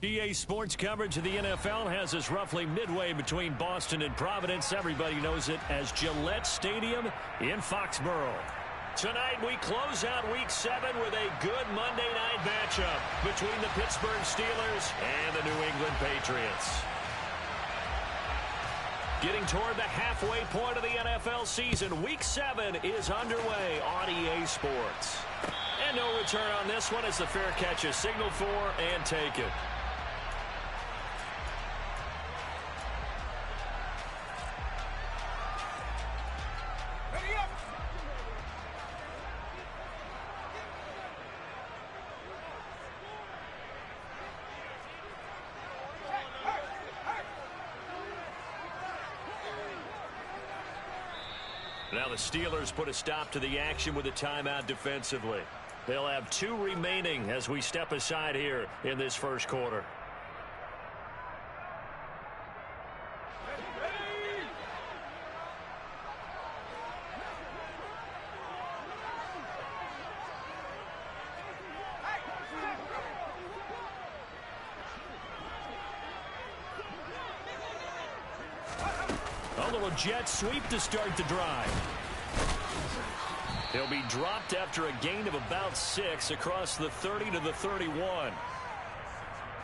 EA Sports coverage of the NFL has us roughly midway between Boston and Providence. Everybody knows it as Gillette Stadium in Foxborough. Tonight we close out Week 7 with a good Monday night matchup between the Pittsburgh Steelers and the New England Patriots. Getting toward the halfway point of the NFL season, Week 7 is underway on EA Sports. And no return on this one as the fair catch is signaled for and taken. Now the Steelers put a stop to the action with a timeout defensively. They'll have 2 remaining as we step aside here in this first quarter. A little jet sweep to start the drive. He'll be dropped after a gain of about 6 across the 30 to the 31.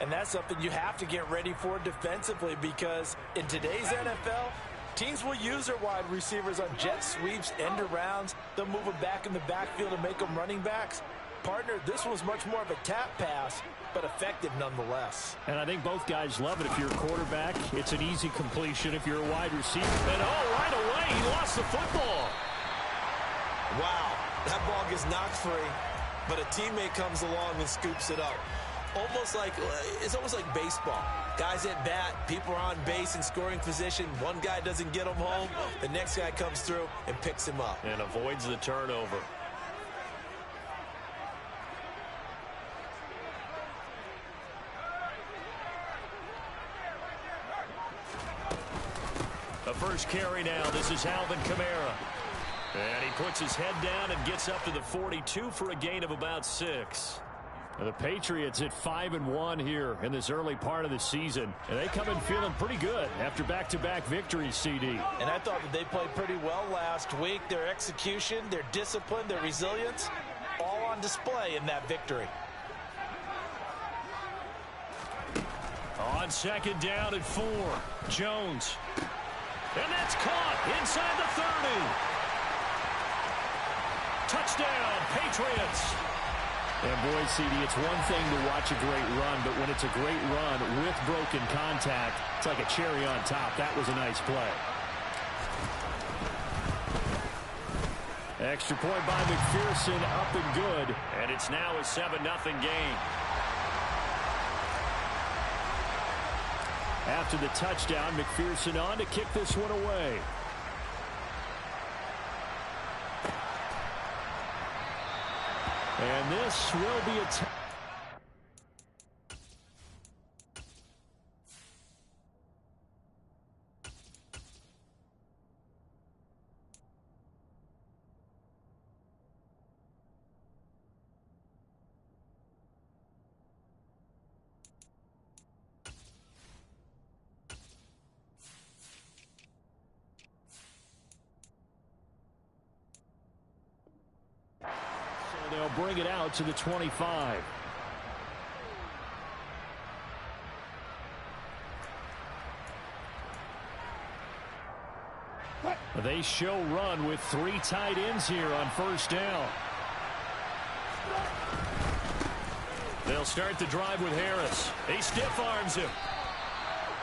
And that's something you have to get ready for defensively, because in today's NFL, teams will use their wide receivers on jet sweeps, end arounds. They'll move them back in the backfield and make them running backs. Partner, this was much more of a tap pass, but effective nonetheless. And I think both guys love it. If you're a quarterback, it's an easy completion. If you're a wide receiver, and right away, he lost the football. Wow, that ball gets knocked free, but a teammate comes along and scoops it up. It's almost like baseball. Guys at bat, people are on base in scoring position. One guy doesn't get him home, the next guy comes through and picks him up. And avoids the turnover. The first carry now. This is Alvin Kamara. And he puts his head down and gets up to the 42 for a gain of about 6. The Patriots at 5-1 here in this early part of the season. And they come in feeling pretty good after back-to-back victories, CD. And I thought that they played pretty well last week. Their execution, their discipline, their resilience, all on display in that victory. On second down at 4, Jones. And that's caught inside the 30. Touchdown, Patriots. And boy, CD, it's one thing to watch a great run, but when it's a great run with broken contact, it's like a cherry on top. That was a nice play. Extra point by McPherson, up and good. And it's now a 7-0 game. After the touchdown, McPherson on to kick this one away. And this will be a they'll bring it out to the 25. They show run with 3 tight ends here on first down. They'll start the drive with Harris. He stiff arms him.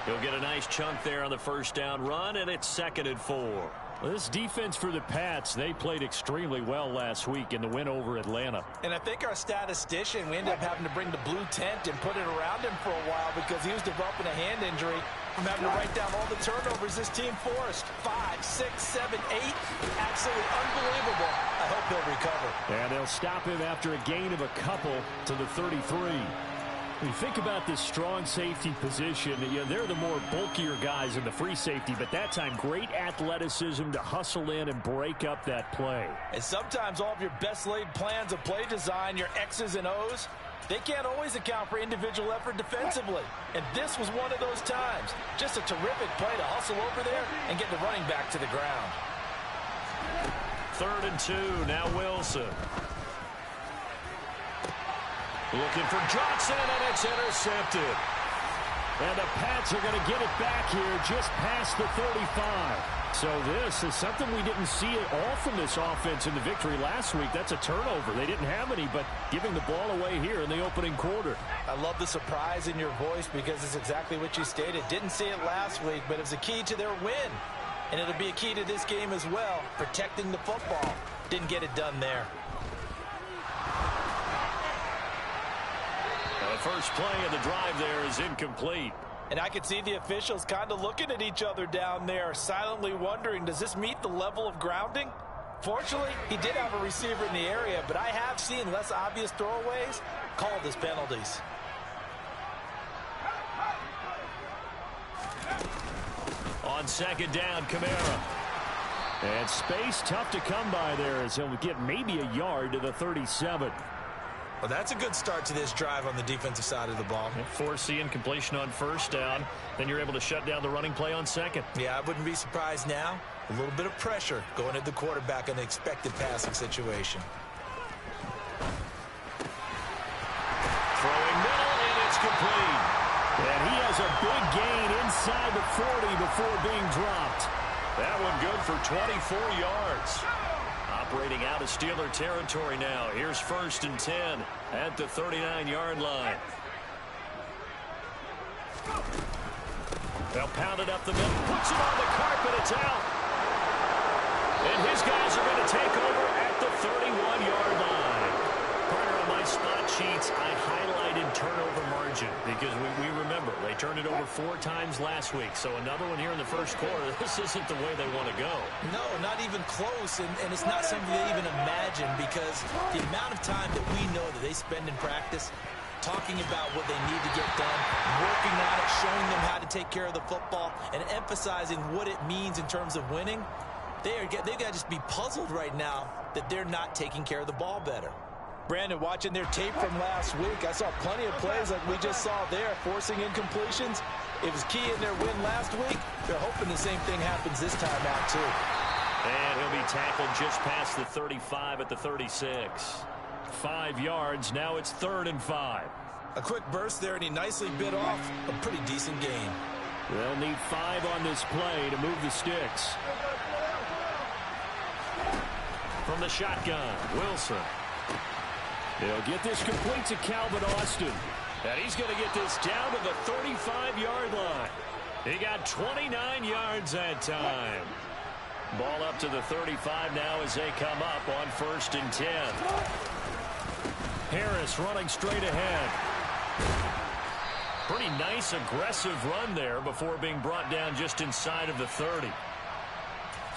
He'll get a nice chunk there on the first down run, and it's 2nd and 4. Well, this defense for the Pats, they played extremely well last week in the win over Atlanta. And I think our statistician, we ended up having to bring the blue tent and put it around him for a while because he was developing a hand injury from having to write down all the turnovers this team forced. 5, 6, 7, 8. Absolutely unbelievable. I hope he'll recover. And they'll stop him after a gain of a couple to the 33. When you think about this strong safety position, they're the more bulkier guys in the free safety, but that time great athleticism to hustle in and break up that play. And sometimes all of your best laid plans of play design, your X's and O's, They can't always account for individual effort defensively, and this was one of those times. Just a terrific play to hustle over there and get the running back to the ground. 3rd and 2, now Wilson. Looking for Johnson, and it's intercepted. And the Pats are going to get it back here just past the 35. So this is something we didn't see at all from this offense in the victory last week. That's a turnover. They didn't have any, but giving the ball away here in the opening quarter. I love the surprise in your voice because it's exactly what you stated. Didn't see it last week, but it was a key to their win. And it'll be a key to this game as well, protecting the football. Didn't get it done there. The first play of the drive there is incomplete. And I could see the officials kind of looking at each other down there, silently wondering, does this meet the level of grounding? Fortunately, he did have a receiver in the area, but I have seen less obvious throwaways called as penalties. On 2nd down, Kamara. And space tough to come by there as he'll get maybe a yard to the 37. Well, that's a good start to this drive on the defensive side of the ball. Force the incompletion on 1st down. Then you're able to shut down the running play on 2nd. Yeah, I wouldn't be surprised now. A little bit of pressure going at the quarterback in the expected passing situation. Throwing middle, and it's complete. And he has a big gain inside the 40 before being dropped. That one good for 24 yards. Operating out of Steeler territory now. Here's 1st and 10 at the 39-yard line. They'll pound it up the middle. Puts it on the carpet. It's out. And his guys are going to take over at the 31-yard line. Partner, on my spot sheets, I highlighted turnover margin because we remember they turned it over 4 times last week. So another one here in the first quarter. This isn't the way they want to go. No, not even close, and it's not something they even imagine because the amount of time that we know that they spend in practice talking about what they need to get done, working on it, showing them how to take care of the football, and emphasizing what it means in terms of winning, they've got to just be puzzled right now that they're not taking care of the ball better. Brandon, watching their tape from last week, I saw plenty of plays like we just saw there, forcing incompletions. It was key in their win last week. They're hoping the same thing happens this time out, too. And he'll be tackled just past the 35 at the 36. 5 yards. Now it's 3rd and 5. A quick burst there, and he nicely bit off a pretty decent gain. They'll need 5 on this play to move the sticks. From the shotgun, Wilson. He'll get this complete to Calvin Austin. And he's going to get this down to the 35-yard line. He got 29 yards that time. Ball up to the 35 now as they come up on 1st and 10. Harris running straight ahead. Pretty nice, aggressive run there before being brought down just inside of the 30.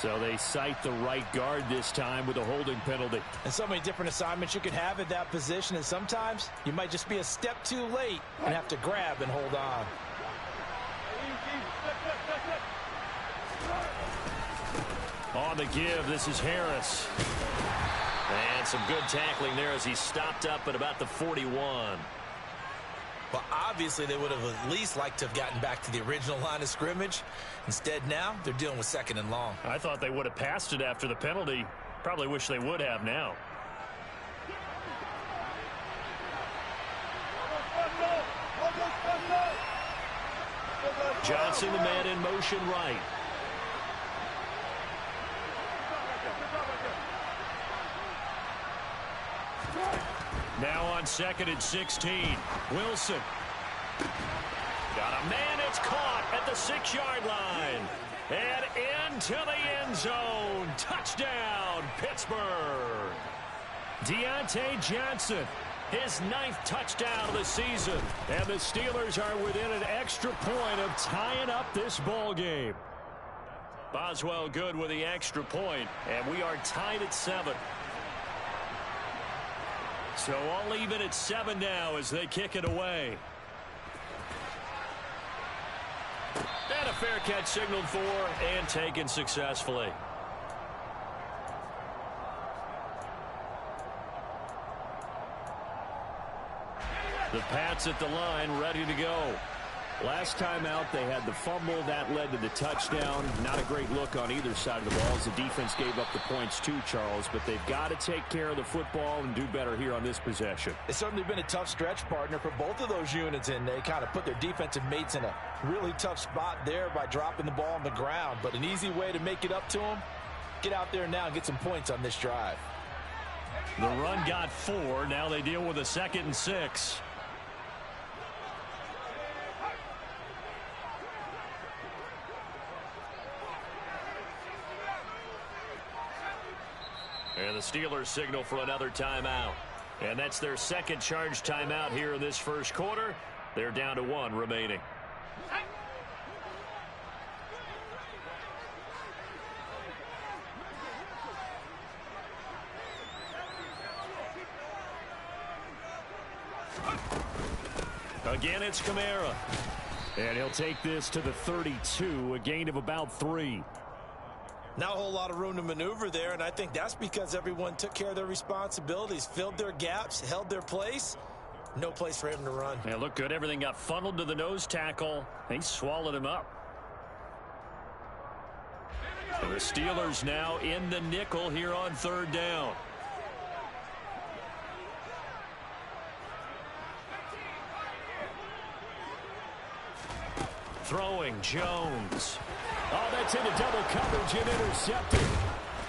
So they cite the right guard this time with a holding penalty. And so many different assignments you could have at that position, and sometimes you might just be a step too late and have to grab and hold on. On the give, this is Harris. And some good tackling there as he stopped up at about the 41. Well, obviously they would have at least liked to have gotten back to the original line of scrimmage. Instead now, they're dealing with 2nd and long. I thought they would have passed it after the penalty. Probably wish they would have now. Johnson, the man in motion right. Now on 2nd and 16. Wilson. Got a man, it's caught at the 6-yard line. And into the end zone. Touchdown, Pittsburgh. Deontay Johnson, his 9th touchdown of the season. And the Steelers are within an extra point of tying up this ball game. Boswell good with the extra point, and we are tied at 7. So all even at 7 now as they kick it away. And a fair catch signaled for and taken successfully. The Pats at the line, ready to go. Last time out, they had the fumble. That led to the touchdown. Not a great look on either side of the ball as the defense gave up the points too, Charles. But they've got to take care of the football and do better here on this possession. It's certainly been a tough stretch, partner, for both of those units, and they kind of put their defensive mates in a really tough spot there by dropping the ball on the ground. But an easy way to make it up to them, get out there now and get some points on this drive. The run got 4. Now they deal with a 2nd and 6. And the Steelers signal for another timeout. And that's their second charge timeout here in this first quarter. They're down to 1 remaining. Again, it's Kamara. And he'll take this to the 32, a gain of about 3. Not a whole lot of room to maneuver there, and I think that's because everyone took care of their responsibilities, filled their gaps, held their place. No place for him to run. Yeah, looked good. Everything got funneled to the nose tackle. He swallowed him up. So the Steelers now in the nickel here on 3rd down. Throwing Jones. Oh, that's into double coverage and intercepted.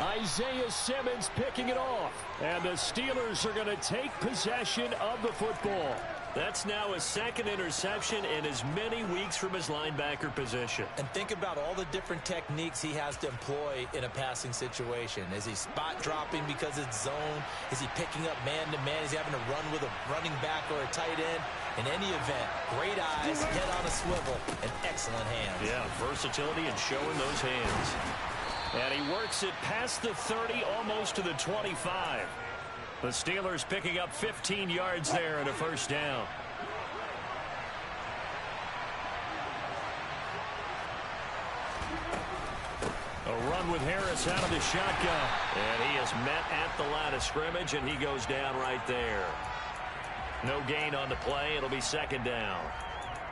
Isaiah Simmons picking it off. And the Steelers are going to take possession of the football. That's now his 2nd interception in as many weeks from his linebacker position. And think about all the different techniques he has to employ in a passing situation. Is he spot dropping because it's zone? Is he picking up man-to-man? Is he having to run with a running back or a tight end? In any event, great eyes, head on a swivel, and excellent hands. Yeah, versatility and showing those hands. And he works it past the 30, almost to the 25. The Steelers picking up 15 yards there and a 1st down. A run with Harris out of the shotgun. And he is met at the line of scrimmage, and he goes down right there. No gain on the play. It'll be 2nd down.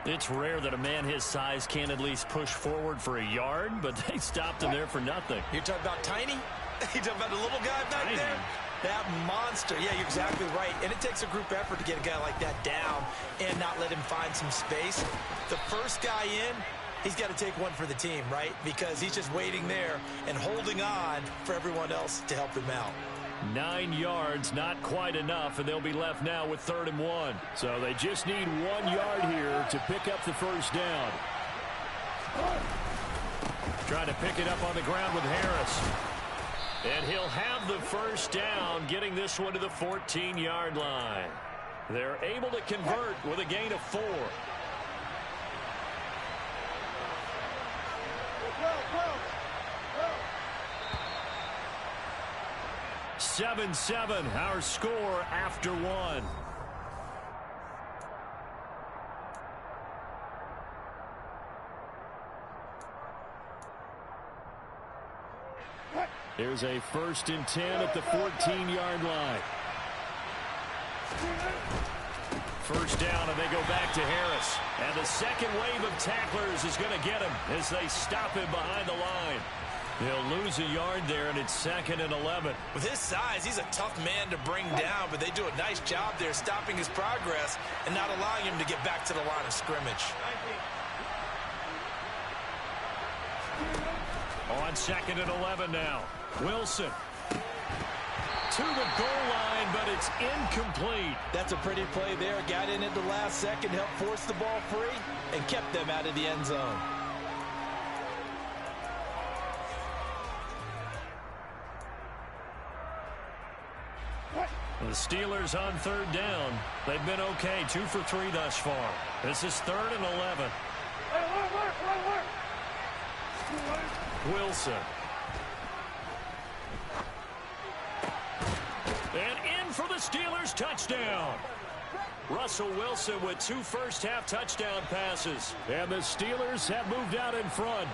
It's rare that a man his size can't at least push forward for a yard, but they stopped him there for nothing. You're talking about tiny? You're talking about the little guy back there? That monster. Yeah, you're exactly right. And it takes a group effort to get a guy like that down and not let him find some space. The first guy in, he's got to take one for the team, right? Because he's just waiting there and holding on for everyone else to help him out. 9 yards, not quite enough, and they'll be left now with 3rd and 1. So they just need 1 yard here to pick up the 1st down. Trying to pick it up on the ground with Harris. And he'll have the 1st down, getting this one to the 14-yard line. They're able to convert with a gain of 4. 7-7, our score after 1. Here's a 1st and 10 at the 14-yard line. 1st down, and they go back to Harris. And the second wave of tacklers is going to get him as they stop him behind the line. They'll lose a yard there, and it's 2nd and 11. With his size, he's a tough man to bring down, but they do a nice job there stopping his progress and not allowing him to get back to the line of scrimmage. On 2nd and 11 now. Wilson to the goal line, but it's incomplete. That's a pretty play there. Got in at the last second, helped force the ball free, and kept them out of the end zone. The Steelers on 3rd down. They've been okay, 2 for 3 thus far. This is 3rd and 11. Wilson. And in for the Steelers, touchdown. Russell Wilson with 2 first-half touchdown passes. And the Steelers have moved out in front.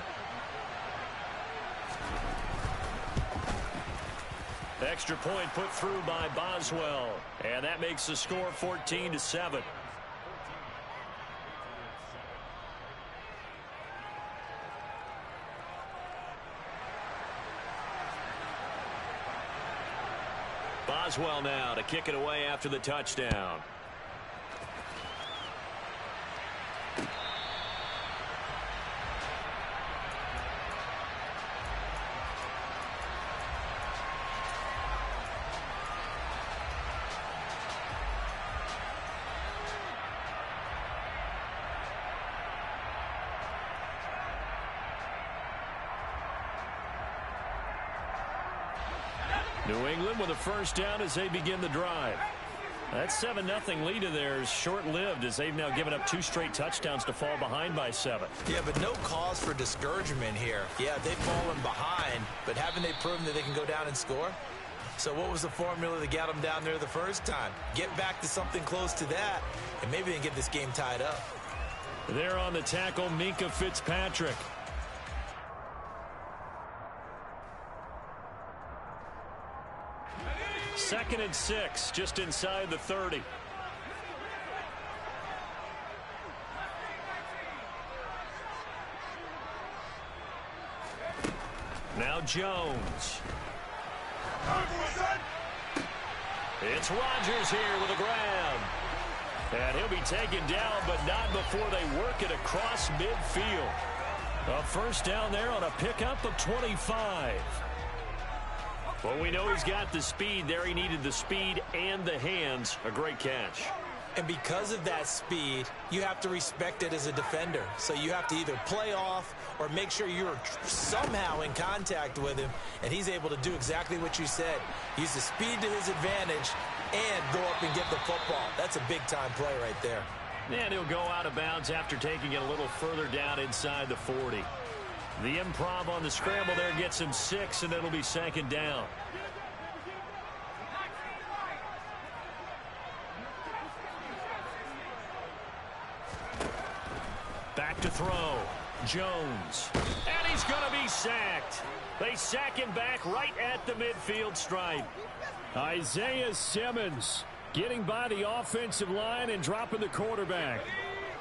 Extra point put through by Boswell. And that makes the score 14-7. Boswell now to kick it away after the touchdown. New England with a first down as they begin the drive. That 7-0 lead of theirs short-lived as they've now given up 2 straight touchdowns to fall behind by 7. Yeah, but no cause for discouragement here. Yeah, they've fallen behind, but haven't they proven that they can go down and score? So what was the formula that got them down there the first time? Get back to something close to that, and maybe they can get this game tied up. There on the tackle, Minkah Fitzpatrick. Second and 6, just inside the 30. Now Jones. It's Rodgers here with a grab. And he'll be taken down, but not before they work it across midfield. A first down there on a pickup of 25. Well, we know he's got the speed there. He needed the speed and the hands. A great catch. And because of that speed, you have to respect it as a defender. So you have to either play off or make sure you're somehow in contact with him. And he's able to do exactly what you said. Use the speed to his advantage and go up and get the football. That's a big-time play right there. And he'll go out of bounds after taking it a little further down inside the 40. The improv on the scramble there gets him 6, and it'll be second down. Back to throw. Jones. And he's going to be sacked. They sack him back right at the midfield stripe. Isaiah Simmons getting by the offensive line and dropping the quarterback.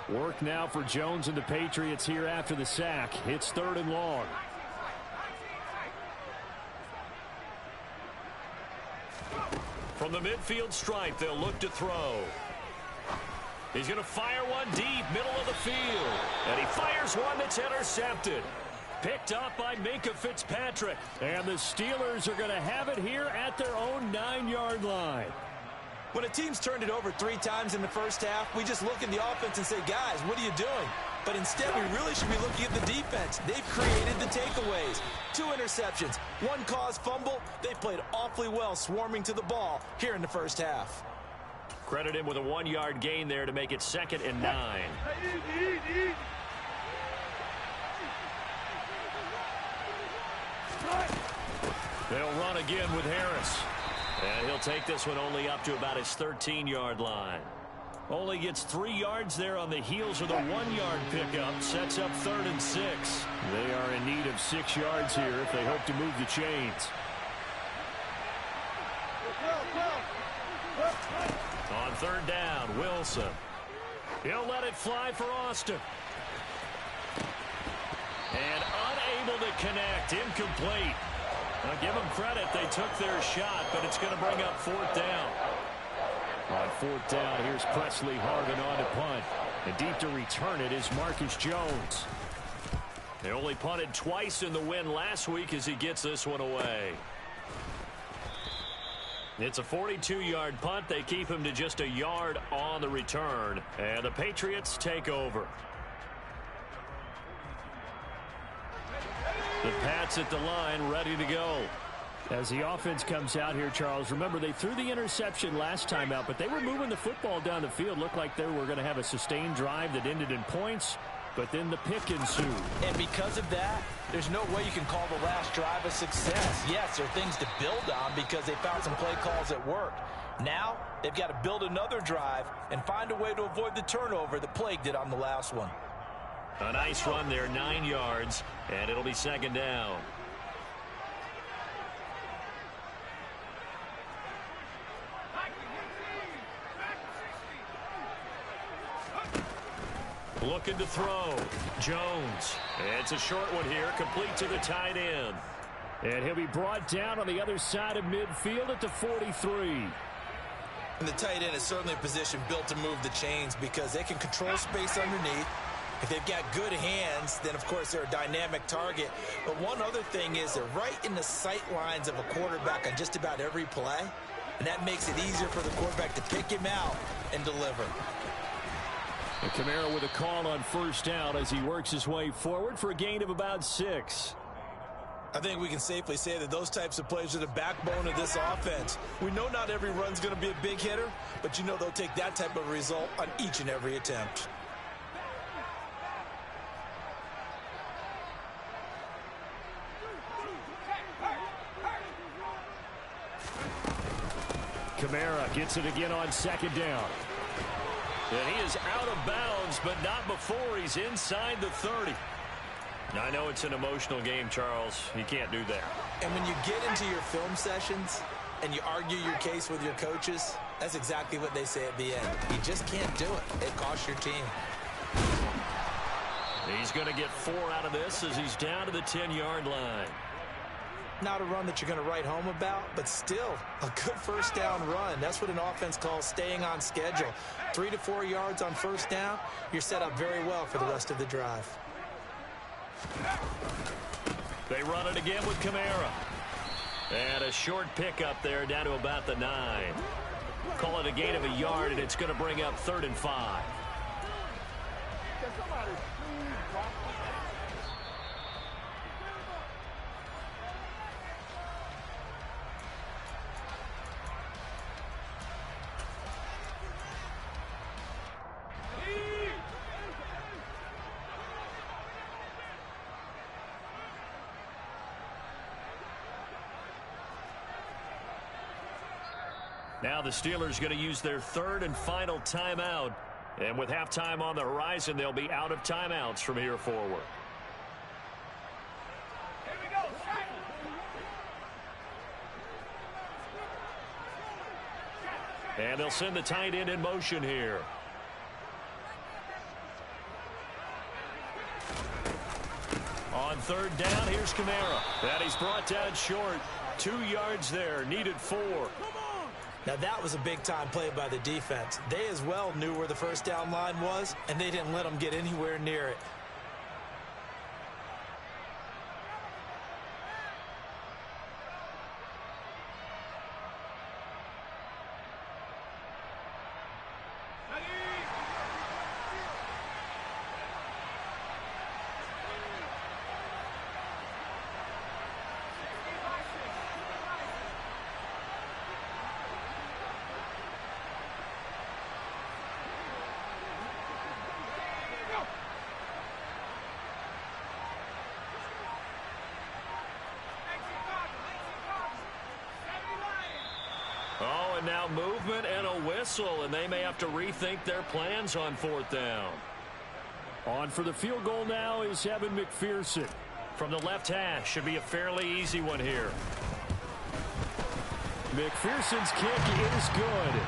Work now for Jones and the Patriots here after the sack. It's 3rd and long. From the midfield stripe, they'll look to throw. He's going to fire one deep, middle of the field. And he fires one that's intercepted. Picked up by Minkah Fitzpatrick. And the Steelers are going to have it here at their own 9-yard line. When a team's turned it over 3 times in the first half, we just look at the offense and say, guys, what are you doing? But instead, we really should be looking at the defense. They've created the takeaways. 2 interceptions, 1 caused fumble. They've played awfully well swarming to the ball here in the first half. Credit him with a 1-yard gain there to make it 2nd and 9. They'll run again with Harris. And he'll take this one only up to about his 13-yard line. Only gets 3 yards there on the heels of the 1-yard pickup. Sets up 3rd and 6. They are in need of 6 yards here if they hope to move the chains. On 3rd down, Wilson. He'll let it fly for Austin. And unable to connect. Incomplete. Now give them credit. They took their shot, but it's going to bring up 4th down. On 4th down, here's Presley Harvin on to punt. And deep to return it is Marcus Jones. They only punted twice in the win last week as he gets this one away. It's a 42-yard punt. They keep him to just a yard on the return. And the Patriots take over. The Pats at the line, ready to go. As the offense comes out here, Charles, remember they threw the interception last time out, but they were moving the football down the field. Looked like they were going to have a sustained drive that ended in points, but then the pick ensued. And because of that, there's no way you can call the last drive a success. Yes, there are things to build on because they found some play calls that worked. Now, they've got to build another drive and find a way to avoid the turnover that plagued it on the last one. A nice run there, 9 yards, and it'll be 2nd down. Looking to throw. Jones. It's a short one here, complete to the tight end. And he'll be brought down on the other side of midfield at the 43. And the tight end is certainly a position built to move the chains because they can control space underneath. If they've got good hands, then, of course, they're a dynamic target. But one other thing is they're right in the sight lines of a quarterback on just about every play. And that makes it easier for the quarterback to pick him out and deliver. And Kamara with a call on first down as he works his way forward for a gain of about 6. I think we can safely say that those types of plays are the backbone of this offense. We know not every run's going to be a big hitter, but you know they'll take that type of result on each and every attempt. Kamara gets it again on second down. And he is out of bounds, but not before he's inside the 30. Now, I know it's an emotional game, Charles. You can't do that. And when you get into your film sessions and you argue your case with your coaches, that's exactly what they say at the end. You just can't do it. It costs your team. He's going to get 4 out of this as he's down to the 10-yard line. Not a run that you're going to write home about, but still a good first down run. That's what an offense calls staying on schedule. 3 to 4 yards on first down, you're set up very well for the rest of the drive. They run it again with Kamara. And a short pickup there down to about the 9. Call it a gain of a yard, and it's going to bring up 3rd and 5. Now the Steelers going to use their 3rd and final timeout. And with halftime on the horizon, they'll be out of timeouts from here forward. Here we go. And they'll send the tight end in motion here. On 3rd down, here's Kamara. And he's brought down short. 2 yards there, needed 4. Now that was a big-time play by the defense. They as well knew where the first down line was, and they didn't let them get anywhere near it. Oh, and now movement and a whistle, and they may have to rethink their plans on 4th down. On for the field goal now is Evan McPherson. From the left hash, should be a fairly easy one here. McPherson's kick is good.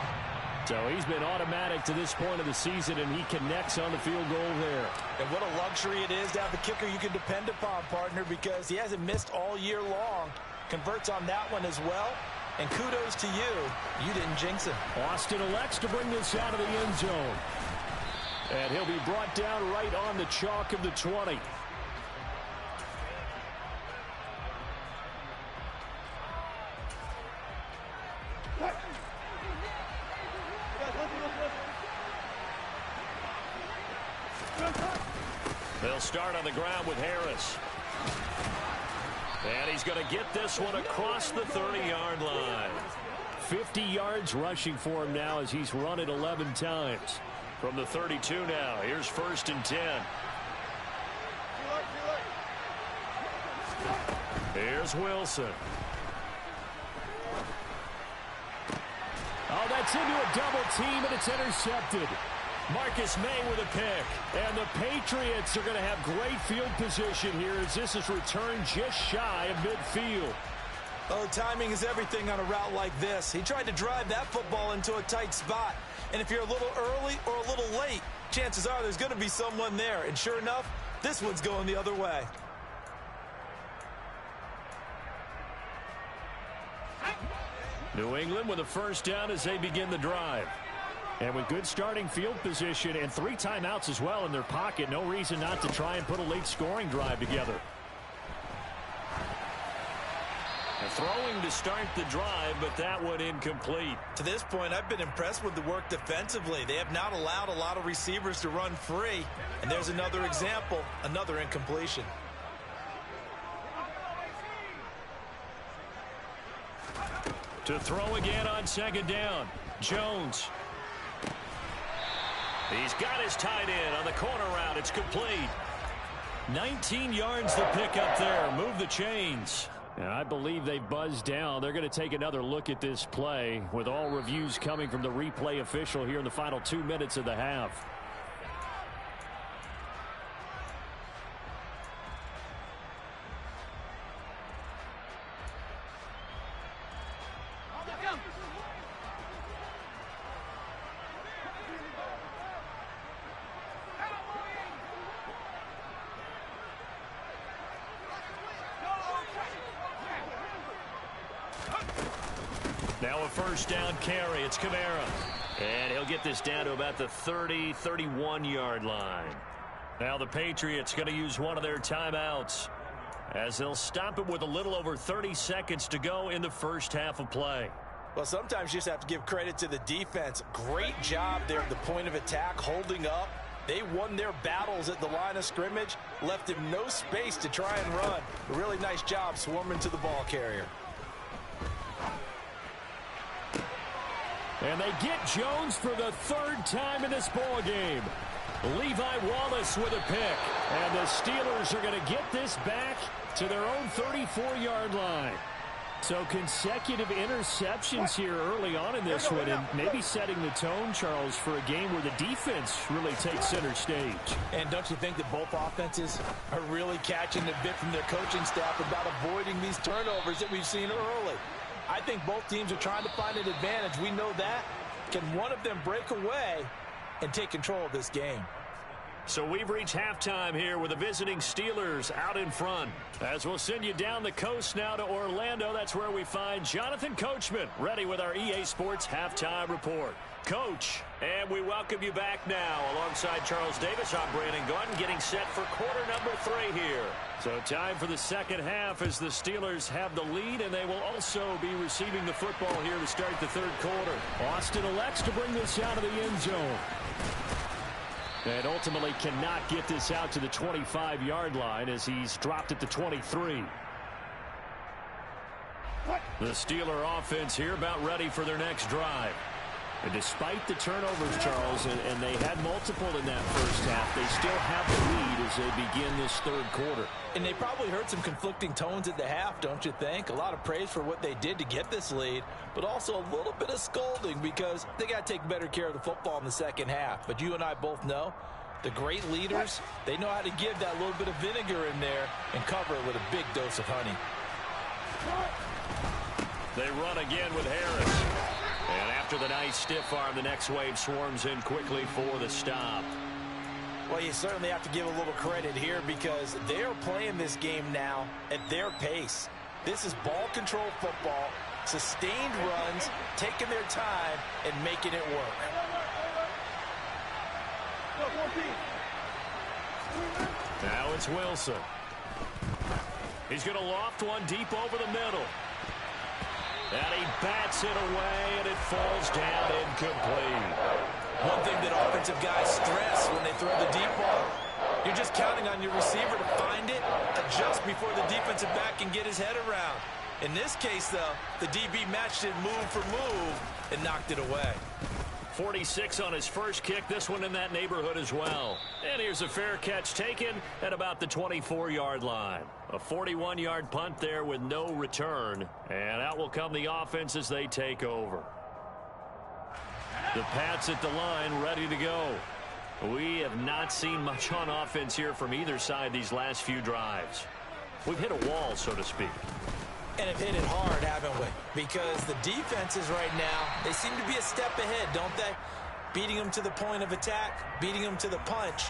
So he's been automatic to this point of the season, and he connects on the field goal there. And what a luxury it is to have a kicker you can depend upon, partner, because he hasn't missed all year long. Converts on that one as well. And kudos to you. You didn't jinx him. Austin elects to bring this out of the end zone. And he'll be brought down right on the chalk of the 20. They'll start on the ground with Harris. And he's going to get this one across the 30-yard line. 50 yards rushing for him now as he's run it 11 times. From the 32 now, here's 1st and 10. Here's Wilson. Oh, that's into a double team, and it's intercepted. Marcus May with a pick. And the Patriots are going to have great field position here as this is returned just shy of midfield. Oh, timing is everything on a route like this. He tried to drive that football into a tight spot. And if you're a little early or a little late, chances are there's going to be someone there. And sure enough, this one's going the other way. New England with a first down as they begin the drive. And with good starting field position and 3 timeouts as well in their pocket, no reason not to try and put a late scoring drive together. Throwing to start the drive, but that one incomplete. To this point, I've been impressed with the work defensively. They have not allowed a lot of receivers to run free. And there's another example, another incompletion. To throw again on second down. Jones. He's got his tight end on the corner route. It's complete. 19 yards to pick up there. Move the chains. And I believe they buzzed down. They're going to take another look at this play with all reviews coming from the replay official here in the final 2 minutes of the half. Now a first down carry. It's Kamara. And he'll get this down to about the 30, 31-yard line. Now the Patriots going to use one of their timeouts as they'll stop it with a little over 30 seconds to go in the first half of play. Well, sometimes you just have to give credit to the defense. Great job there at the point of attack, holding up. They won their battles at the line of scrimmage, left him no space to try and run. A really nice job swarming to the ball carrier. And they get Jones for the 3rd time in this ball game. Levi Wallace with a pick. And the Steelers are going to get this back to their own 34-yard line. So consecutive interceptions here early on in this one, and maybe setting the tone, Charles, for a game where the defense really takes center stage. And don't you think that both offenses are really catching the bit from their coaching staff about avoiding these turnovers that we've seen early? I think both teams are trying to find an advantage. We know that. Can one of them break away and take control of this game? So we've reached halftime here with the visiting Steelers out in front. As we'll send you down the coast now to Orlando, that's where we find Jonathan Coachman ready with our EA Sports Halftime Report. Coach, and we welcome you back now. Alongside Charles Davis, I'm Brandon Gordon, getting set for quarter number 3 here. So time for the second half as the Steelers have the lead, and they will also be receiving the football here to start the 3rd quarter. Austin elects to bring this out of the end zone. And ultimately cannot get this out to the 25-yard line as he's dropped at the 23. The Steeler offense here about ready for their next drive. And despite the turnovers, Charles, and they had multiple in that first half, they still have the lead as they begin this 3rd quarter. And they probably heard some conflicting tones at the half, don't you think? A lot of praise for what they did to get this lead, but also a little bit of scolding because they got to take better care of the football in the second half. But you and I both know the great leaders, they know how to give that little bit of vinegar in there and cover it with a big dose of honey. They run again with Harris. And after the nice stiff arm, the next wave swarms in quickly for the stop. Well, you certainly have to give a little credit here because they're playing this game now at their pace. This is ball control football, sustained runs, taking their time and making it work. Now it's Wilson. He's going to loft one deep over the middle. And he bats it away, and it falls down incomplete. One thing that offensive guys stress when they throw the deep ball, you're just counting on your receiver to find it, adjust before the defensive back can get his head around. In this case, though, the DB matched it move for move and knocked it away. 46 on his first kick, this one in that neighborhood as well. And here's a fair catch taken at about the 24-yard line. A 41-yard punt there with no return. And out will come the offense as they take over. The Pats at the line ready to go. We have not seen much on offense here from either side these last few drives. We've hit a wall, so to speak. And have hit it hard, haven't we? Because the defenses right now, they seem to be a step ahead, don't they? Beating them to the point of attack, beating them to the punch.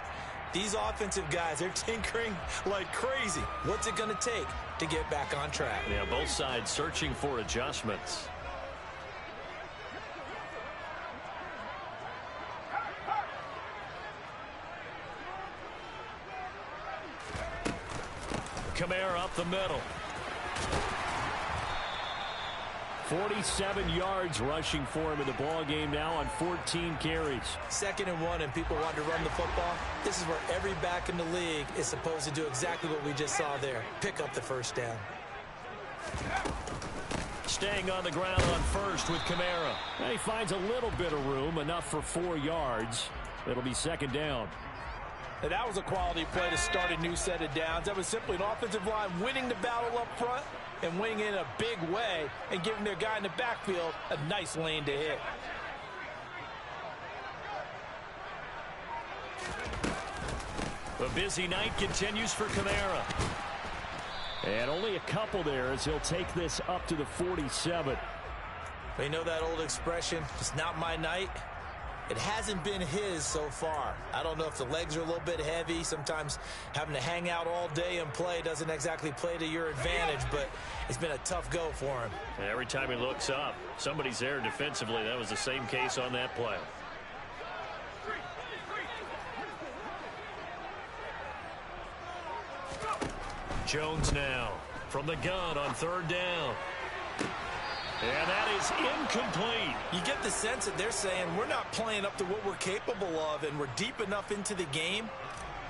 These offensive guys, they're tinkering like crazy. What's it going to take to get back on track? Yeah, both sides searching for adjustments. Kamara up the middle. 47 yards rushing for him in the ball game now on 14 carries. 2nd and 1, and people want to run the football. This is where every back in the league is supposed to do exactly what we just saw there. Pick up the first down. Staying on the ground on first with Kamara. And he finds a little bit of room, enough for 4 yards. It'll be 2nd down. And that was a quality play to start a new set of downs. That was simply an offensive line winning the battle up front and winning in a big way and giving their guy in the backfield a nice lane to hit. The busy night continues for Kamara. And only a couple there as he'll take this up to the 47. You know that old expression, it's not my night? It hasn't been his so far. I don't know if the legs are a little bit heavy. Sometimes having to hang out all day and play doesn't exactly play to your advantage, but it's been a tough go for him. And every time he looks up, somebody's there defensively. That was the same case on that play. Jones now from the gun on 3rd down. And that is incomplete. You get the sense that they're saying we're not playing up to what we're capable of, and we're deep enough into the game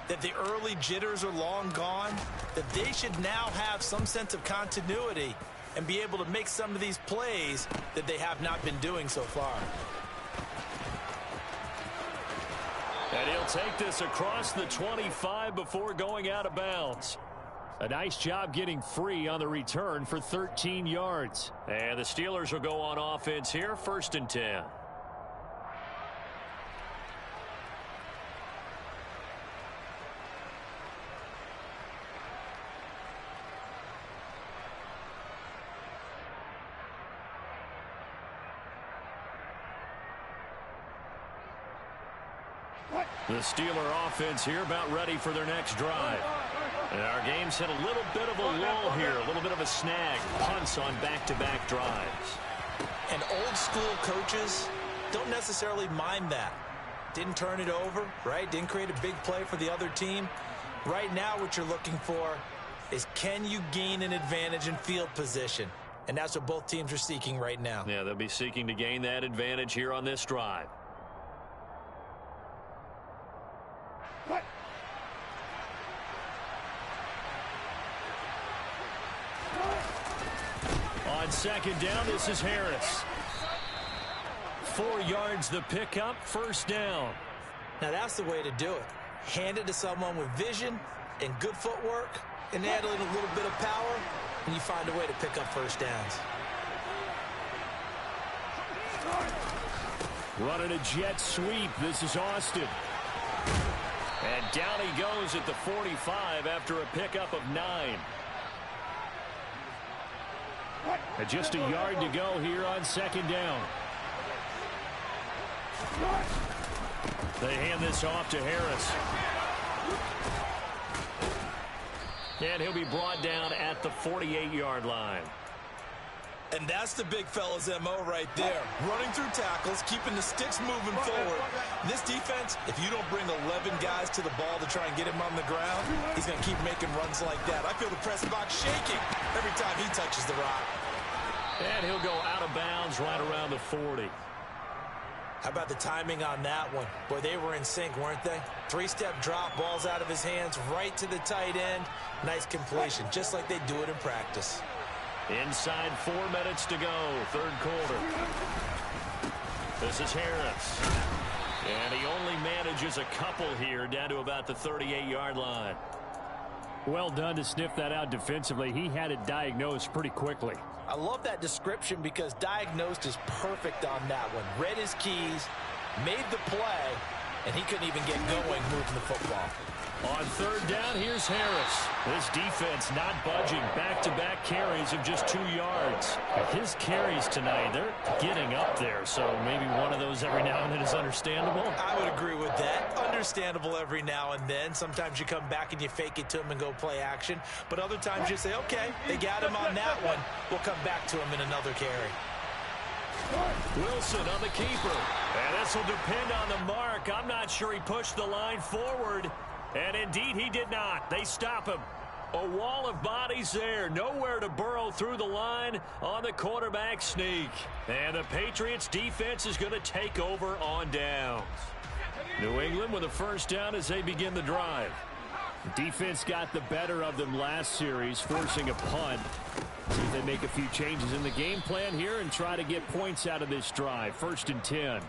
that the early jitters are long gone, that they should now have some sense of continuity and be able to make some of these plays that they have not been doing so far. And he'll take this across the 25 before going out of bounds. A nice job getting free on the return for 13 yards. And the Steelers will go on offense here, 1st and 10. The Steeler offense here about ready for their next drive. And our game's hit a little bit of a lull here, a little bit of a snag. Punts on back-to-back drives. And old school coaches don't necessarily mind that. Didn't turn it over, right? Didn't create a big play for the other team. Right now what you're looking for is, can you gain an advantage in field position? And that's what both teams are seeking right now. Yeah, they'll be seeking to gain that advantage here on this drive. On 2nd down, this is Harris. 4 yards the pickup, 1st down. Now that's the way to do it. Hand it to someone with vision and good footwork, and add in a little bit of power, and you find a way to pick up 1st downs. Running a jet sweep, this is Austin. And down he goes at the 45 after a pickup of 9. And just a yard to go here on 2nd down. They hand this off to Harris. And he'll be brought down at the 48-yard line. And that's the big fella's MO right there. Running through tackles, keeping the sticks moving forward. This defense, if you don't bring 11 guys to the ball to try and get him on the ground, he's going to keep making runs like that. I feel the press box shaking every time he touches the rock. And he'll go out of bounds right around the 40. How about the timing on that one? Boy, they were in sync, weren't they? 3-step drop, balls out of his hands, right to the tight end. Nice completion, just like they do it in practice. Inside 4 minutes to go, 3rd quarter. This is Harris. And he only manages a couple here, down to about the 38-yard line. Well done to sniff that out defensively. He had it diagnosed pretty quickly. I love that description because diagnosed is perfect on that one. Read his keys, made the play, and he couldn't even get going moving the football. On 3rd down, here's Harris. This defense not budging. Back-to-back carries of just 2 yards. His carries tonight, they're getting up there, so maybe one of those every now and then is understandable. I would agree with that. Understandable every now and then. Sometimes you come back and you fake it to him and go play action. But other times you say, okay, they got him on that one. We'll come back to him in another carry. Wilson on the keeper. And this will depend on the mark. I'm not sure he pushed the line forward. And indeed, he did not. They stop him. A wall of bodies there. Nowhere to burrow through the line on the quarterback sneak. And the Patriots defense is going to take over on downs. New England with a first down as they begin the drive. Defense got the better of them last series, forcing a punt. See if they make a few changes in the game plan here and try to get points out of this drive. 1st and 10.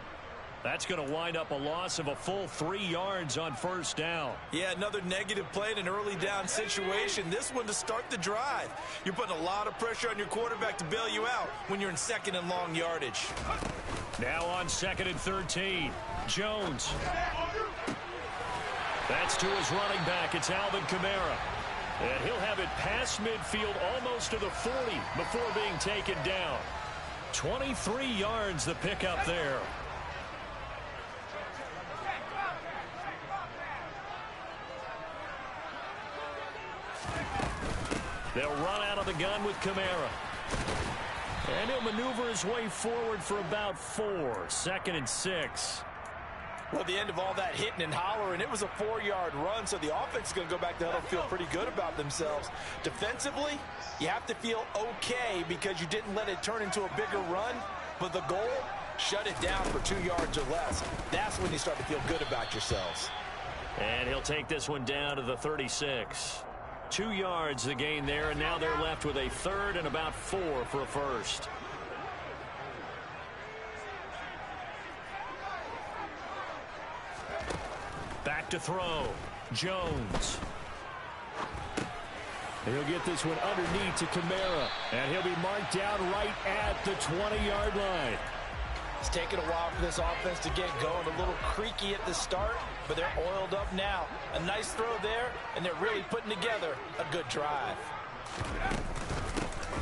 That's going to wind up a loss of a full 3 yards on first down. Yeah, another negative play in an early down situation. This one to start the drive. You're putting a lot of pressure on your quarterback to bail you out when you're in 2nd and long yardage. Now on 2nd and 13. Jones. That's to his running back. It's Alvin Kamara. And he'll have it past midfield almost to the 40 before being taken down. 23 yards the pickup there. They'll run out of the gun with Kamara. And he'll maneuver his way forward for about 4. 2nd and 6. Well, at the end of all that hitting and hollering, it was a 4-yard run, so the offense is going to go back to huddle, feel pretty good about themselves. Defensively, you have to feel okay because you didn't let it turn into a bigger run, but the goal, shut it down for 2 yards or less. That's when you start to feel good about yourselves. And he'll take this one down to the 36. 2 yards the gain there, and now they're left with a 3rd and about 4 for a first. Back to throw. Jones. He'll get this one underneath to Kamara. And he'll be marked down right at the 20-yard line. It's taken a while for this offense to get going. A little creaky at the start, but they're oiled up now. A nice throw there, and they're really putting together a good drive.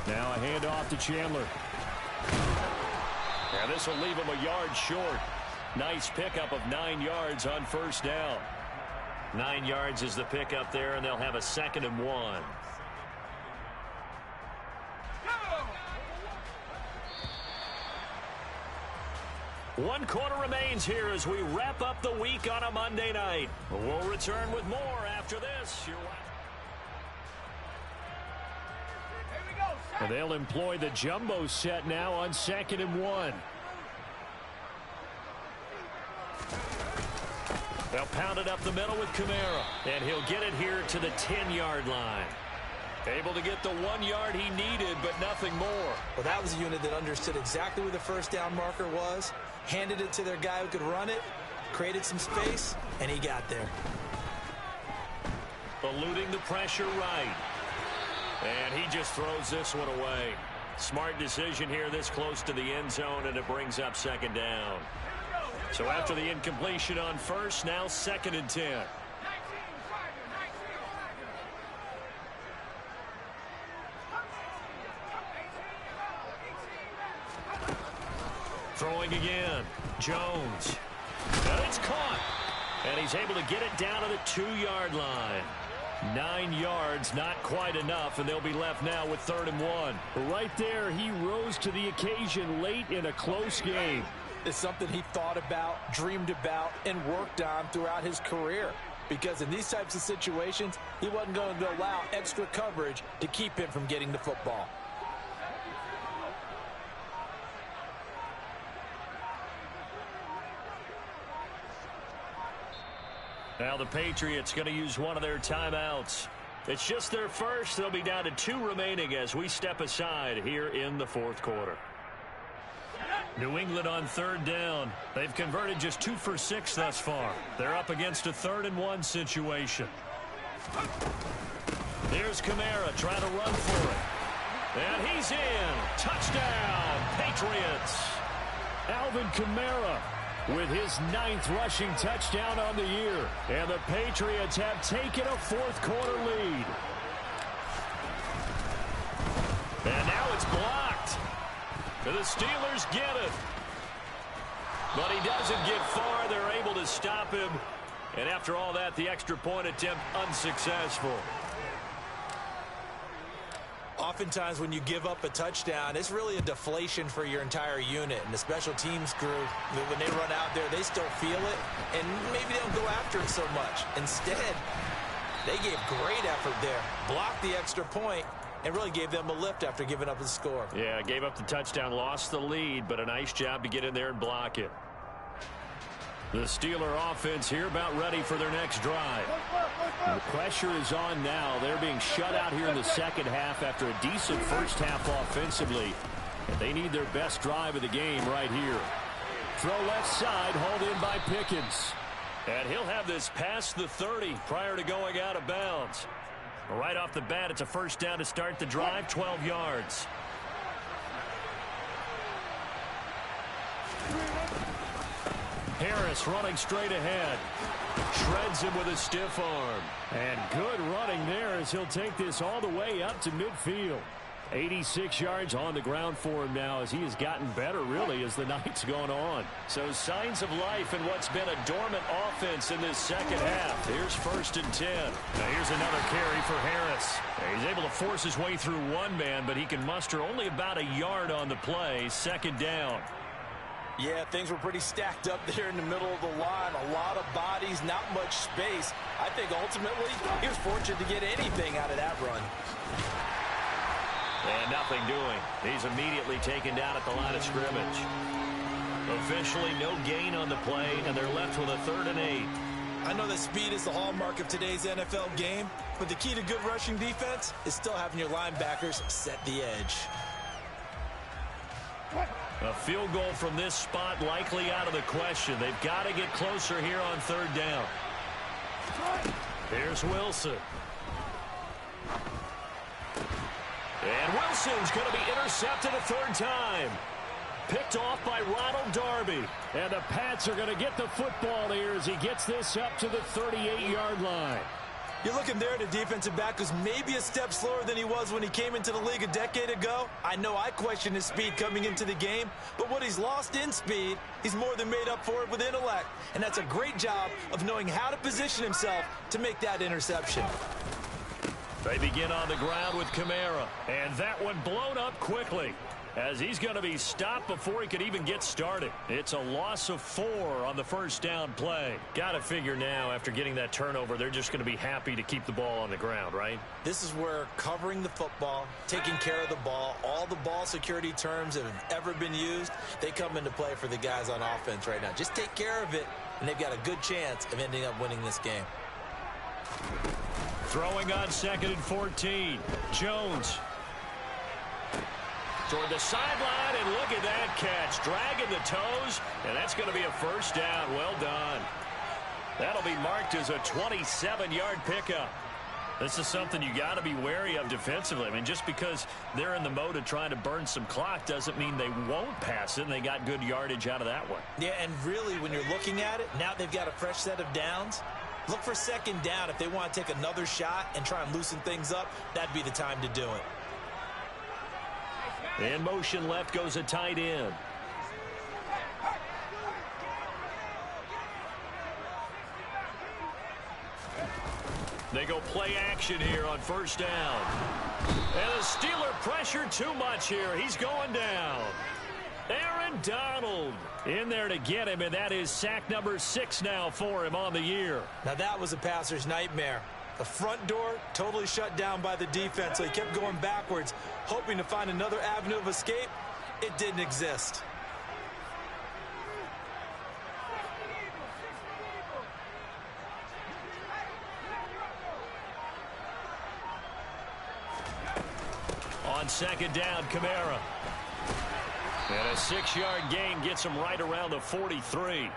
Now a handoff to Chandler. Yeah, this will leave him a yard short. Nice pickup of 9 yards on first down. 9 yards is the pickup there, and they'll have a 2nd and 1. One quarter remains here as we wrap up the week on a Monday night. We'll return with more after this. And they'll employ the jumbo set now on 2nd and 1. They'll pound it up the middle with Kamara, and he'll get it here to the 10-yard line. Able to get the 1 yard he needed, but nothing more. Well, that was a unit that understood exactly where the first down marker was, handed it to their guy who could run it, created some space, and he got there. Eluding the pressure right. And he just throws this one away. Smart decision here this close to the end zone, and it brings up 2nd down. So after the incompletion on first, now 2nd and 10. Throwing again. Jones. And it's caught. And he's able to get it down to the 2-yard line. 9 yards, not quite enough, and they'll be left now with 3rd and 1. Right there, he rose to the occasion late in a close game. It's something he thought about, dreamed about, and worked on throughout his career. Because in these types of situations, he wasn't going to allow extra coverage to keep him from getting the football. Now the Patriots going to use one of their timeouts. It's just their first. They'll be down to 2 remaining as we step aside here in the 4th quarter. New England on 3rd down. They've converted just 2 for 6 thus far. They're up against a 3rd and 1 situation. Here's Kamara trying to run for it. And he's in. Touchdown, Patriots. Alvin Kamara with his 9th rushing touchdown on the year. And the Patriots have taken a 4th quarter lead. And now it's blocked. The Steelers get it. But he doesn't get far. They're able to stop him. And after all that, the extra point attempt unsuccessful. Oftentimes when you give up a touchdown, it's really a deflation for your entire unit. And the special teams crew, when they run out there, they still feel it. And maybe they don't go after it so much. Instead, They gave great effort there, blocked the extra point, and really gave them a lift after giving up the score. Yeah, gave up the touchdown, lost the lead, but a nice job to get in there and block it. The Steeler offense here about ready for their next drive. The pressure is on now. They're being shut out here in the second half after a decent first half offensively. And they need their best drive of the game right here. Throw left side, hauled in by Pickens. And he'll have this past the 30 prior to going out of bounds. Right off the bat, it's a first down to start the drive, 12 yards. Harris running straight ahead. Shreds him with a stiff arm. And good running there as he'll take this all the way up to midfield. 86 yards on the ground for him now as he has gotten better, really, as the night's gone on. So signs of life in what's been a dormant offense in this second half. Here's 1st and 10. Now here's another carry for Harris. He's able to force his way through one man, but he can muster only about a yard on the play. 2nd down. Yeah, things were pretty stacked up there in the middle of the line. A lot of bodies, not much space. I think ultimately he was fortunate to get anything out of that run. And nothing doing. He's immediately taken down at the line of scrimmage. Officially no gain on the play, and they're left with a 3rd and 8. I know that speed is the hallmark of today's NFL game, but the key to good rushing defense is still having your linebackers set the edge. A field goal from this spot likely out of the question. They've got to get closer here on 3rd down. Here's Wilson. And Wilson's going to be intercepted a 3rd time. Picked off by Ronald Darby. And the Pats are going to get the football here as he gets this up to the 38-yard line. You're looking there at a defensive back who's maybe a step slower than he was when he came into the league a decade ago. I know I questioned his speed coming into the game, but what he's lost in speed, he's more than made up for it with intellect. And that's a great job of knowing how to position himself to make that interception. They begin on the ground with Kamara, and that one blown up quickly as he's going to be stopped before he could even get started. It's a loss of 4 on the first down play. Got to figure now after getting that turnover, they're just going to be happy to keep the ball on the ground, right? This is where covering the football, taking care of the ball, all the ball security terms that have ever been used, they come into play for the guys on offense right now. Just take care of it, and they've got a good chance of ending up winning this game. Throwing on 2nd and 14. Jones. Toward the sideline, and look at that catch. Dragging the toes, and that's going to be a first down. Well done. That'll be marked as a 27-yard pickup. This is something you got to be wary of defensively. I mean, just because they're in the mode of trying to burn some clock doesn't mean they won't pass it, and they got good yardage out of that one. Yeah, and really, when you're looking at it, now they've got a fresh set of downs. Look for 2nd down. If they want to take another shot and try and loosen things up, that'd be the time to do it. In motion left goes a tight end. They go play action here on 1st down. And the Steeler pressure too much here. He's going down. Aaron Donald in there to get him, and that is sack number 6 now for him on the year. Now that was a passer's nightmare. The front door totally shut down by the defense, so he kept going backwards, hoping to find another avenue of escape. It didn't exist. On 2nd down, Kamara. And a 6-yard gain gets him right around the 43.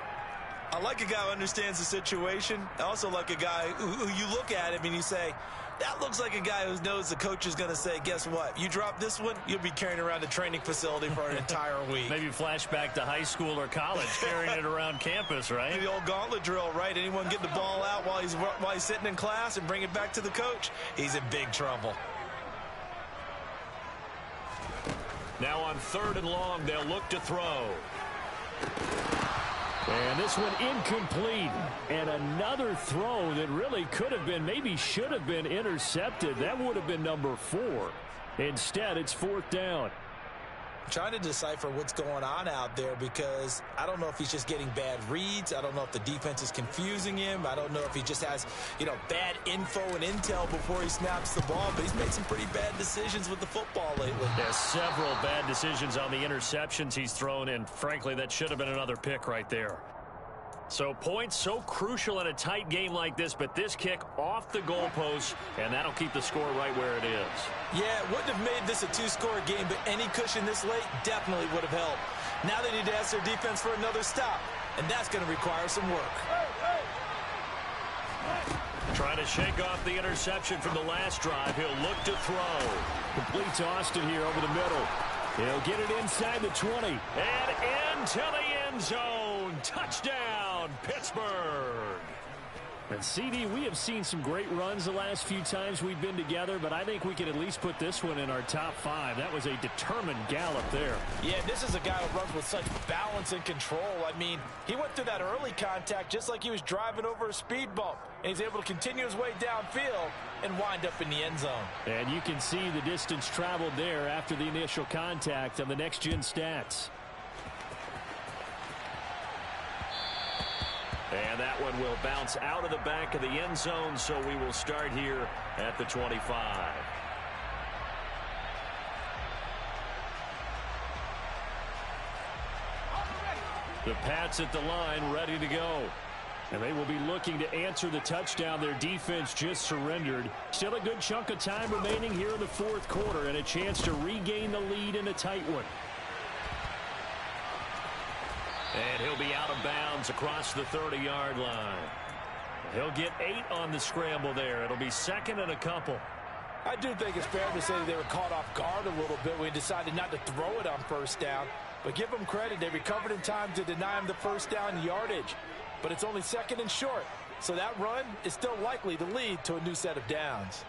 I like a guy who understands the situation. I also like a guy who you look at him and you say, that looks like a guy who knows the coach is going to say, guess what? You drop this one, you'll be carrying around a training facility for an entire week. Maybe flashback to high school or college, carrying it around campus, right? The old gauntlet drill, right? Anyone get the ball out while he's sitting in class and bring it back to the coach, he's in big trouble. Now on 3rd and long, they'll look to throw. And this one incomplete. And another throw that really could have been, maybe should have been intercepted. That would have been number 4. Instead, it's 4th down. Trying to decipher what's going on out there because I don't know if he's just getting bad reads. I don't know if the defense is confusing him. I don't know if he just has, bad info and intel before he snaps the ball. But he's made some pretty bad decisions with the football lately. There's several bad decisions on the interceptions he's thrown in. Frankly, that should have been another pick right there. So points so crucial in a tight game like this, but this kick off the goalpost, and that'll keep the score right where it is. Yeah, it wouldn't have made this a two-score game, but any cushion this late definitely would have helped. Now they need to ask their defense for another stop, and that's going to require some work. Trying to shake off the interception from the last drive. He'll look to throw. Complete to Austin here over the middle. He'll get it inside the 20. And into the end zone. Touchdown, Pittsburgh. And CD, we have seen some great runs the last few times we've been together, but I think we can at least put this one in our top 5. That was a determined gallop there. Yeah, this is a guy who runs with such balance and control. I mean, he went through that early contact just like he was driving over a speed bump. And he's able to continue his way downfield and wind up in the end zone. And you can see the distance traveled there after the initial contact on the next-gen stats. And that one will bounce out of the back of the end zone, so we will start here at the 25. The Pats at the line, ready to go. And they will be looking to answer the touchdown their defense just surrendered. Still a good chunk of time remaining here in the fourth quarter and a chance to regain the lead in a tight one. And he'll be out of bounds across the 30-yard line. He'll get 8 on the scramble there. It'll be second and a couple. I do think it's fair to say that they were caught off guard a little bit when he decided not to throw it on first down. But give them credit. They recovered in time to deny him the first down yardage. But it's only second and short. So that run is still likely to lead to a new set of downs.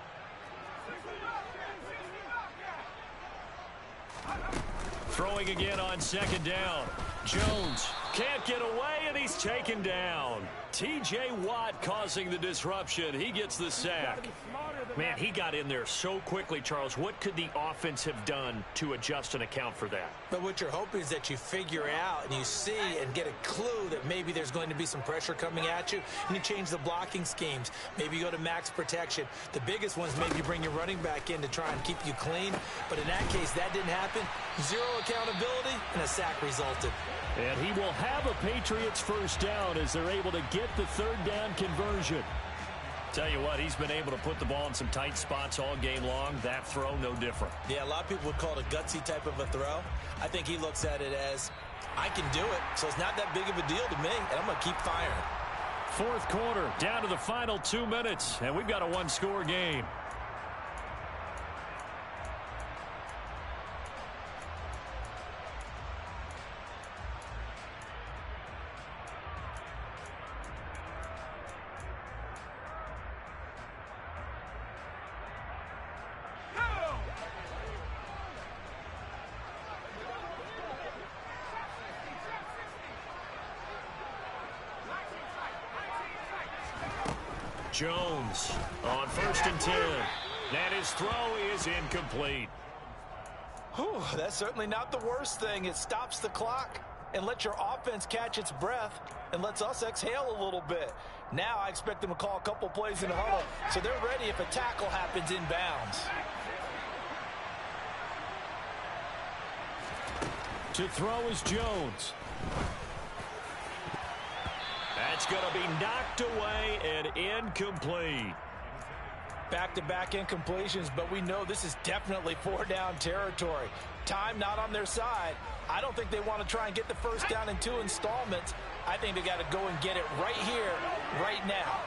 Throwing again on second down. Jones can't get away, and he's taken down. T.J. Watt causing the disruption. He gets the sack. Man, he got in there so quickly, Charles. What could the offense have done to adjust and account for that? But what you're hoping is that you figure out and you see and get a clue that maybe there's going to be some pressure coming at you, and you change the blocking schemes. Maybe you go to max protection. The biggest ones, maybe you bring your running back in to try and keep you clean. But in that case, that didn't happen. Zero accountability, and a sack resulted. And he will have a Patriots first down as they're able to get the third down conversion. Tell you what, he's been able to put the ball in some tight spots all game long. That throw, no different. Yeah, a lot of people would call it a gutsy type of a throw. I think he looks at it as, I can do it, so it's not that big of a deal to me, and I'm going to keep firing. Fourth quarter, down to the final 2 minutes, and we've got a one-score game. Jones on 1st and 10. And his throw is incomplete. Whew, that's certainly not the worst thing. It stops the clock and lets your offense catch its breath and lets us exhale a little bit. Now I expect them to call a couple plays in the huddle, so they're ready if a tackle happens inbounds. To throw is Jones. That's going to be knocked away and incomplete. Back-to-back incompletions, but we know this is definitely 4-down territory. Time not on their side. I don't think they want to try and get the first down in 2 installments. I think they got to go and get it right here, right now.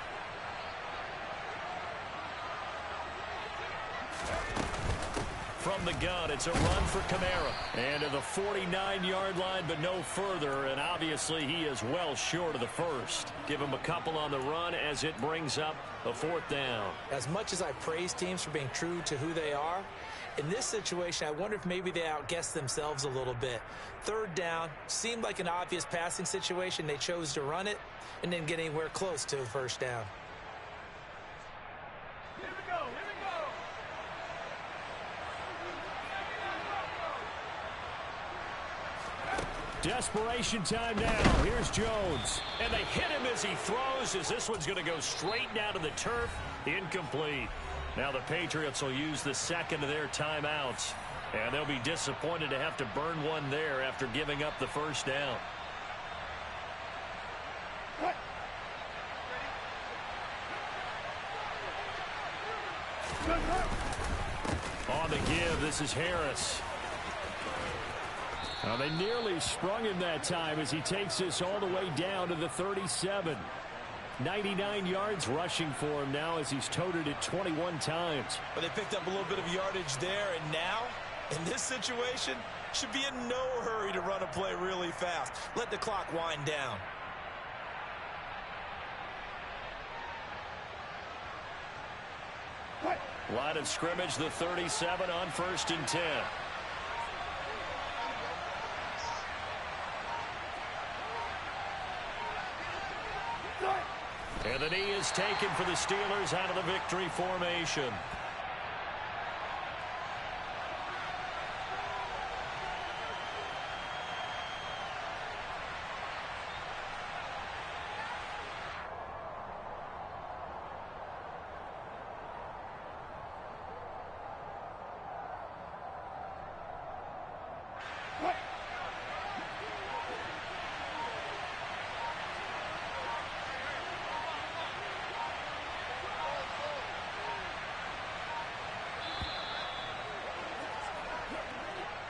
From the gun, it's a run for Kamara. And to the 49-yard line, but no further. And obviously, he is well short of the first. Give him a couple on the run as it brings up a 4th down. As much as I praise teams for being true to who they are, in this situation, I wonder if maybe they outguessed themselves a little bit. 3rd down seemed like an obvious passing situation. They chose to run it and didn't get anywhere close to a first down. Desperation time now. Here's Jones. And they hit him as he throws, as this one's going to go straight down to the turf. Incomplete. Now the Patriots will use the second of their timeouts. And they'll be disappointed to have to burn one there after giving up the first down. On the give, this is Harris. Now they nearly sprung him that time as he takes this all the way down to the 37. 99 yards rushing for him now as he's toted it 21 times. But they picked up a little bit of yardage there, and now, in this situation, should be in no hurry to run a play really fast. Let the clock wind down. Line of scrimmage, the 37 on 1st and 10. And the knee is taken for the Steelers out of the victory formation.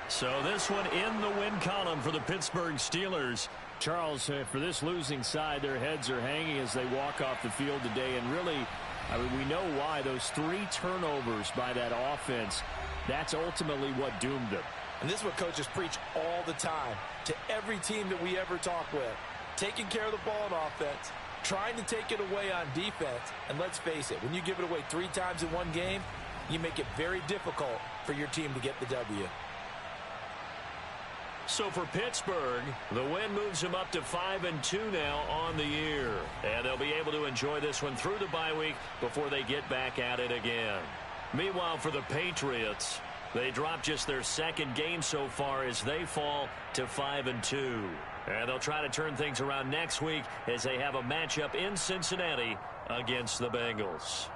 So this one in the win column for the Pittsburgh Steelers. Charles, for this losing side, their heads are hanging as they walk off the field today. And really, I mean, we know why. Those 3 turnovers by that offense, that's ultimately what doomed them. And this is what coaches preach all the time to every team that we ever talk with. Taking care of the ball on offense, trying to take it away on defense. And let's face it, when you give it away 3 times in one game, you make it very difficult for your team to get the W. So for Pittsburgh, the win moves them up to 5-2 now on the year. And they'll be able to enjoy this one through the bye week before they get back at it again. Meanwhile, for the Patriots, they drop just their 2nd game so far as they fall to 5-2. And they'll try to turn things around next week as they have a matchup in Cincinnati against the Bengals.